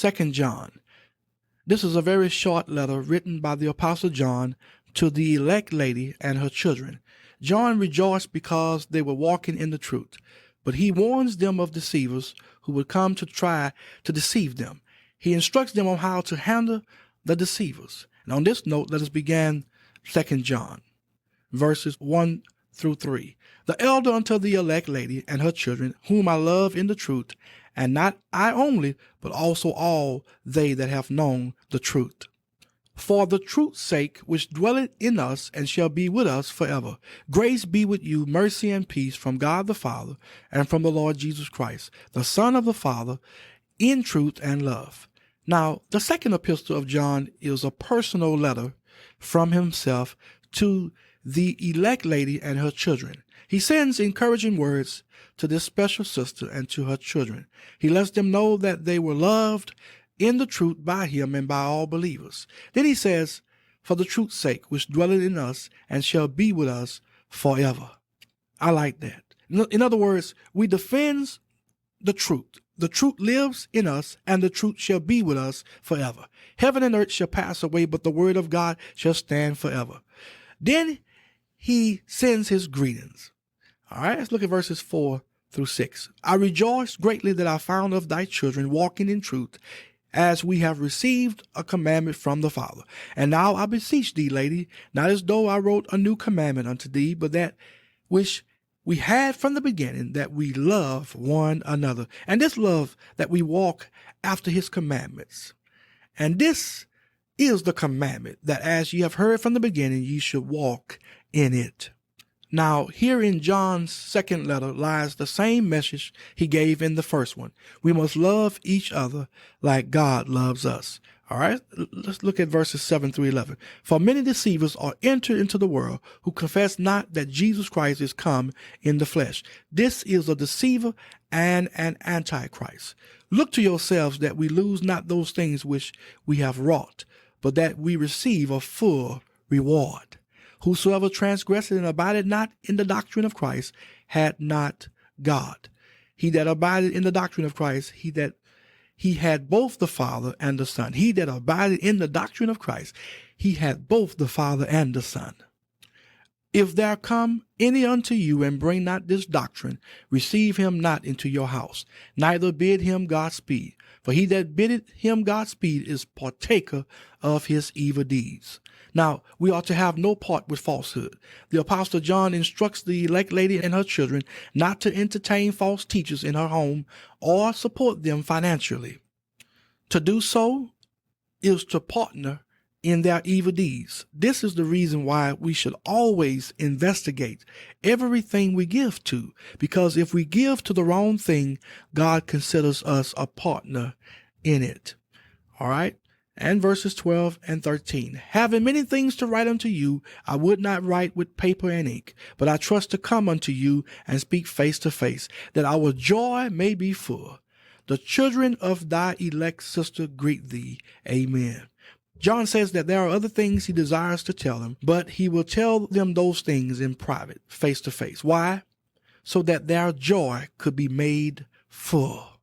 2 John. This is a very short letter written by the Apostle John to the elect lady and her children. John rejoiced because they were walking in the truth, but he warns them of deceivers who would come to try to deceive them. He instructs them on how to handle the deceivers. And on this note, let us begin 2 John, verses 1 through 3. The elder unto the elect lady and her children, whom I love in the truth, and not I only, but also all they that have known the truth. For the truth's sake, which dwelleth in us and shall be with us forever. Grace be with you, mercy and peace from God the Father and from the Lord Jesus Christ, the Son of the Father, in truth and love. Now, the second epistle of John is a personal letter from himself to the elect lady and her children. He sends encouraging words to this special sister and to her children. He lets them know that they were loved in the truth by him and by all believers. Then he says, for the truth's sake, which dwelleth in us and shall be with us forever. I like that. In other words, we defend the truth. The truth lives in us, and the truth shall be with us forever. Heaven and earth shall pass away, but the word of God shall stand forever. Then he sends his greetings. All right, let's look at verses 4 through 6. I rejoice greatly that I found of thy children walking in truth, as we have received a commandment from the Father. And now I beseech thee, lady, not as though I wrote a new commandment unto thee, but that which we had from the beginning, that we love one another. And this love, that we walk after his commandments. And this is the commandment, that as ye have heard from the beginning, ye should walk in it. Now, here in John's second letter lies the same message he gave in the first one. We must love each other like God loves us. All right, let's look at verses 7 through 11. For many deceivers are entered into the world who confess not that Jesus Christ is come in the flesh. This is a deceiver and an antichrist. Look to yourselves that we lose not those things which we have wrought, but that we receive a full reward. Whosoever transgresseth and abideth not in the doctrine of Christ had not God. He that abideth in the doctrine of Christ, he had both the Father and the Son. He that abideth in the doctrine of Christ, he had both the Father and the Son. If there come any unto you and bring not this doctrine, receive him not into your house, neither bid him Godspeed. For he that biddeth him Godspeed is partaker of his evil deeds. Now, we ought to have no part with falsehood. The Apostle John instructs the elect lady and her children not to entertain false teachers in her home or support them financially. To do so is to partner in their evil deeds. This is the reason why we should always investigate everything we give to, because if we give to the wrong thing, God considers us a partner in it. All right. And verses 12 and 13. Having many things to write unto you, I would not write with paper and ink, but I trust to come unto you and speak face to face, that our joy may be full. The children of thy elect sister greet thee. Amen. John says that there are other things he desires to tell them, but he will tell them those things in private, face to face. Why? So that their joy could be made full.